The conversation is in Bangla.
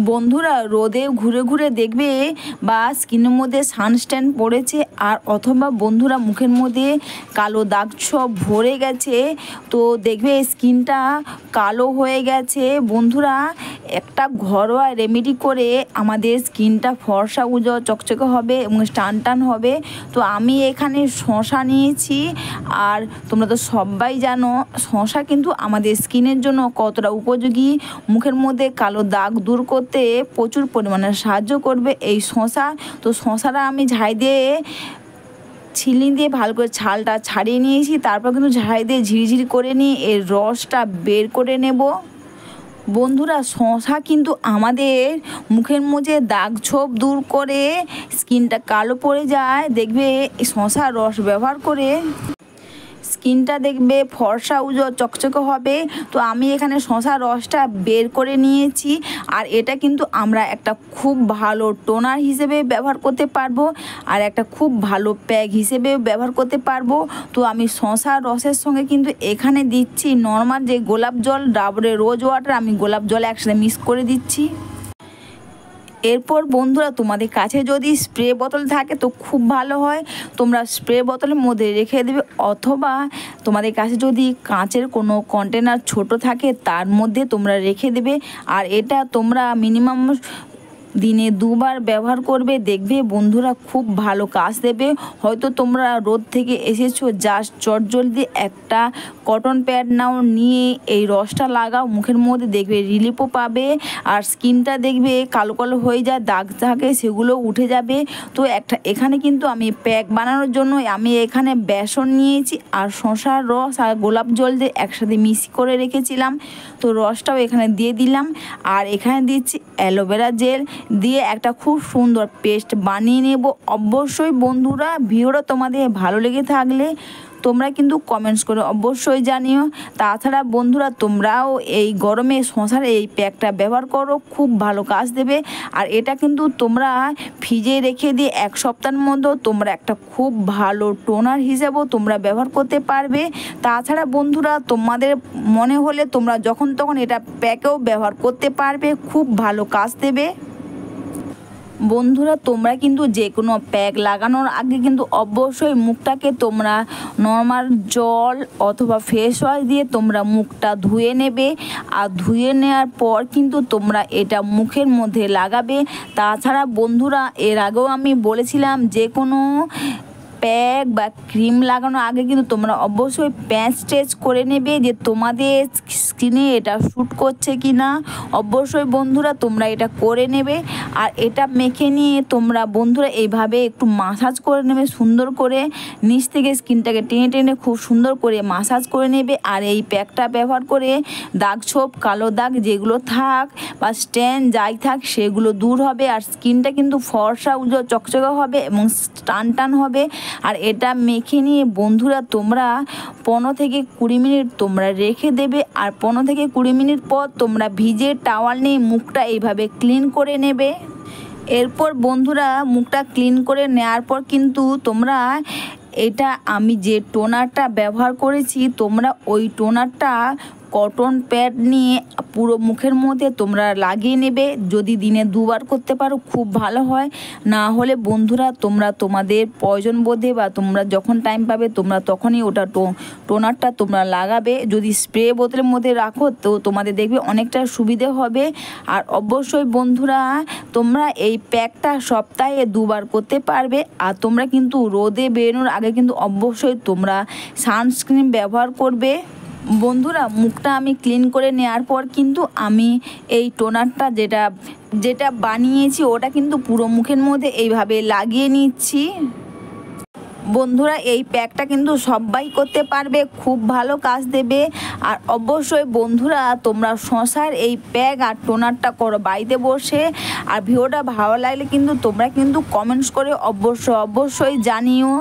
বন্ধুরা রোদে ঘুরে ঘুরে দেখবে বা স্কিনের মধ্যে সানস্ট্যান পড়েছে আর অথবা বন্ধুরা মুখের মধ্যে কালো দাগ সব ভরে গেছে, তো দেখবে স্কিনটা কালো হয়ে গেছে। বন্ধুরা একটা ঘরোয়া রেমেডি করে আমাদের স্কিনটা ফর্সা উজ্জ্বল চকচকে হবে এবং টান টান হবে। তো আমি এখানে শসা নিয়েছি, আর তোমরা তো সবাই জানো শসা কিন্তু আমাদের স্কিনের জন্য কতটা উপযোগী। মুখের মধ্যে কালো দাগ দূর করতে প্রচুর পরিমাণে সাহায্য করবে এই শসা। তো শসাটা আমি ঝাই দিয়ে ছিলনি দিয়ে ভালো করে ছালটা ছাড়িয়ে নিয়েছি, তারপর কিন্তু ঝাই দিয়ে ঝিরিঝিরি করে নিয়ে এর রসটা বের করে নেব। বন্ধুরা শসা কিন্তু আমাদের মুখের মধ্যে দাগ ছোপ দূর করে স্কিনটা কালো পড়ে যায়। দেখবে শসার রস ব্যবহার করে স্কিনটা দেখবে ফর্সা উজ্জ্বল চকচকে হবে। তো আমি এখানে শসার রসটা বের করে নিয়েছি, আর এটা কিন্তু আমরা একটা খুব ভালো টোনার হিসেবে ব্যবহার করতে পারবো আর একটা খুব ভালো প্যাক হিসেবে ব্যবহার করতে পারবো। তো আমি শসার রসের সঙ্গে কিন্তু এখানে দিচ্ছি নর্মাল যে গোলাপ জল, ডাবরের রোজ ওয়াটার, আমি গোলাপ জল একসাথে মিক্স করে দিচ্ছি। এরপর বন্ধুরা তোমাদের কাছে যদি স্প্রে বোতল থাকে তো খুব ভালো হয়, তোমরা স্প্রে বোতলের মধ্যে রেখে দেবে, অথবা তোমাদের কাছে যদি কাঁচের কোনো কন্টেনার ছোট থাকে তার মধ্যে তোমরা রেখে দেবে। আর এটা তোমরা মিনিমাম দিনে 2 বার ব্যবহার করবে, দেখবে বন্ধুরা খুব ভালো কাজ দেবে। হয়তো তোমরা রোদ থেকে এসেছো, জাস্ট চটজলদি একটা কটন প্যাড নাও, নিয়ে এই রসটা লাগাও মুখের মধ্যে, দেখবে রিলিফও পাবে আর স্কিনটা দেখবে কালো কালো হয়ে যায়, দাগ থাকে সেগুলো উঠে যাবে। তো এখানে কিন্তু আমি প্যাক বানানোর জন্য আমি এখানে বেসন নিয়েছি আর শসার রস আর গোলাপ জল দিয়ে একসাথে মিক্স করে রেখেছিলাম। তো রসটাও এখানে দিয়ে দিলাম, আর এখানে দিচ্ছি অ্যালোভেরা জেল দিয়ে একটা খুব সুন্দর পেস্ট বানিয়ে নেব। অবশ্যই বন্ধুরা ভিডিওটা তোমাদের ভালো লেগে থাকলে তোমরা কিন্তু কমেন্টস করে অবশ্যই জানিও। তাছাড়া বন্ধুরা তোমরাও এই গরমে শসার এই প্যাকটা ব্যবহার করো, খুব ভালো কাজ দেবে। আর এটা কিন্তু তোমরা ফ্রিজে রেখে দিয়ে 1 সপ্তাহের মধ্যে তোমরা একটা খুব ভালো টোনার হিসেবেও তোমরা ব্যবহার করতে পারবে। তাছাড়া বন্ধুরা তোমাদের মনে হলে তোমরা যখন তখন এটা প্যাকেও ব্যবহার করতে পারবে, খুব ভালো কাজ দেবে। বন্ধুরা তোমরা কিন্তু যে কোনো প্যাক লাগানোর আগে কিন্তু অবশ্যই মুখটাকে তোমরা নর্মাল জল অথবা ফেস ওয়াশ দিয়ে তোমরা মুখটা ধুয়ে নেবে, আর ধুয়ে নেওয়ার পর কিন্তু তোমরা এটা মুখের মধ্যে লাগাবে। তাছাড়া বন্ধুরা এর আগেও আমি বলেছিলাম যে কোনো প্যাক বা ক্রিম লাগানোর আগে কিন্তু তোমরা অবশ্যই প্যাচ টেস্ট করে নেবে যে তোমাদের স্কিনে এটা শ্যুট করছে কি না। অবশ্যই বন্ধুরা তোমরা এটা করে নেবে, আর এটা মেখে নিয়ে তোমরা বন্ধুরা এইভাবে একটু মাসাজ করে নেবে সুন্দর করে, নিচ থেকে স্কিনটাকে টেনে টেনে খুব সুন্দর করে মাসাজ করে নেবে। আর এই প্যাকটা ব্যবহার করে দাগ ছোপ কালো দাগ যেগুলো থাক বা স্ট্যান যাই থাক সেগুলো দূর হবে, আর স্কিনটা কিন্তু ফর্সা উজ্জ্বল চকচকে হবে এবং টান টান হবে। আর এটা মেখে নিয়ে বন্ধুরা তোমরা 15 থেকে 20 মিনিট তোমরা রেখে দেবে, আর 15 থেকে 20 মিনিট পর তোমরা ভিজে টাওয়াল নিয়ে মুখটা এইভাবে ক্লিন করে নেবে। এরপর বন্ধুরা মুখটা ক্লিন করে নেওয়ার পর কিন্তু তোমরা এটা আমি যে টোনারটা ব্যবহার করেছি তোমরা ওই টোনারটা কটন প্যাড নিয়ে পুরো মুখের মধ্যে তোমরা লাগিয়ে নেবে। যদি দিনে 2 বার করতে পারো খুব ভালো হয়, না হলে বন্ধুরা তোমরা তোমাদের প্রয়োজন বোধে বা তোমরা যখন টাইম পাবে তোমরা তখনই ওটা টোনারটা তোমরা লাগাবে। যদি স্প্রে বোতলের মধ্যে রাখো তো তোমাদের দেখবে অনেকটা সুবিধে হবে। আর অবশ্যই বন্ধুরা তোমরা এই প্যাকটা সপ্তাহে 2 বার করতে পারবে। আর তোমরা কিন্তু রোদে বেরোনোর আগে কিন্তু অবশ্যই তোমরা সানস্ক্রিন ব্যবহার করবে। বন্ধুরা মুখটা আমি ক্লিন করে নেওয়ার পর কিন্তু আমি এই টোনারটা যেটা বানিয়েছি ওটা কিন্তু পুরো মুখের মধ্যে এইভাবে লাগিয়ে নিচ্ছি। বন্ধুরা এই প্যাকটা কিন্তু সবাই করতে পারবে, খুব ভালো কাজ দেবে। আর অবশ্যই বন্ধুরা তোমরা শসার এই প্যাক আর টোনারটা করো বাড়িতে বসে। আর ভিডিওটা ভালো লাগলে কিন্তু তোমরা কিন্তু কমেন্টস করে অবশ্যই জানিও।